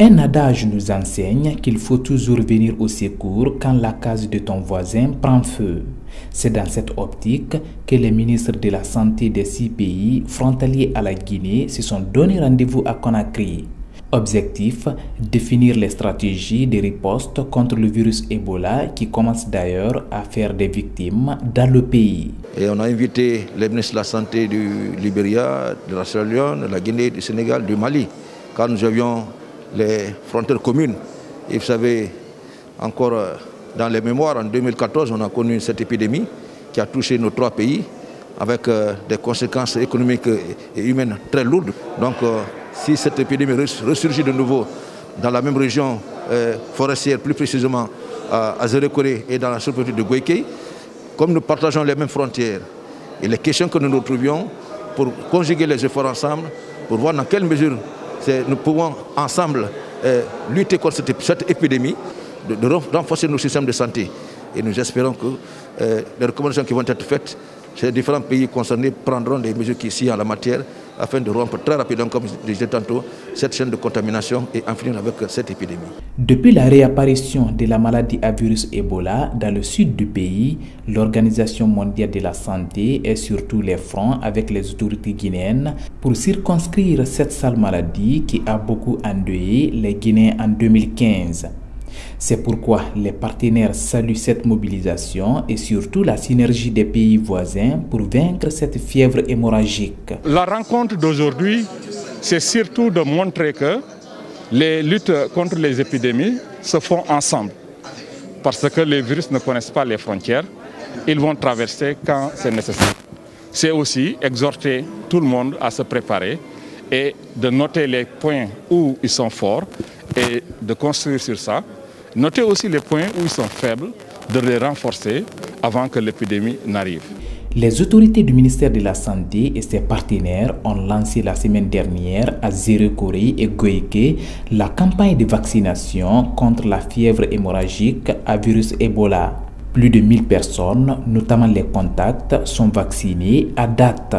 Un adage nous enseigne qu'il faut toujours venir au secours quand la case de ton voisin prend feu. C'est dans cette optique que les ministres de la Santé des 6 pays frontaliers à la Guinée se sont donné rendez-vous à Conakry. Objectif, définir les stratégies de riposte contre le virus Ebola qui commence d'ailleurs à faire des victimes dans le pays. Et on a invité les ministres de la Santé du Libéria, de la Sierra Leone, de la Guinée, du Sénégal, du Mali, car nous avions les frontières communes. Et vous savez, encore dans les mémoires, en 2014, on a connu cette épidémie qui a touché nos 3 pays avec des conséquences économiques et humaines très lourdes. Donc, si cette épidémie ressurgit de nouveau dans la même région forestière, plus précisément à Zérékoré et dans la sous-préfecture de Goïké, comme nous partageons les mêmes frontières, et les questions que nous nous trouvions pour conjuguer les efforts ensemble, pour voir dans quelle mesure nous pouvons ensemble lutter contre cette épidémie, de renforcer nos systèmes de santé. Et nous espérons que les recommandations qui vont être faites, ces différents pays concernés prendront des mesures qui s'y en la matière afin de rompre très rapidement, comme je disais tantôt, cette chaîne de contamination et en finir avec cette épidémie. Depuis la réapparition de la maladie à virus Ebola dans le sud du pays, l'Organisation mondiale de la santé est sur tous les fronts avec les autorités guinéennes pour circonscrire cette sale maladie qui a beaucoup endeuillé les Guinéens en 2015. C'est pourquoi les partenaires saluent cette mobilisation et surtout la synergie des pays voisins pour vaincre cette fièvre hémorragique. La rencontre d'aujourd'hui, c'est surtout de montrer que les luttes contre les épidémies se font ensemble. Parce que les virus ne connaissent pas les frontières, ils vont traverser quand c'est nécessaire. C'est aussi exhorter tout le monde à se préparer et de noter les points où ils sont forts et de construire sur ça. Notez aussi les points où ils sont faibles, de les renforcer avant que l'épidémie n'arrive. Les autorités du ministère de la Santé et ses partenaires ont lancé la semaine dernière à Zérékoré et Goïké la campagne de vaccination contre la fièvre hémorragique à virus Ebola. Plus de 1000 personnes, notamment les contacts, sont vaccinées à date.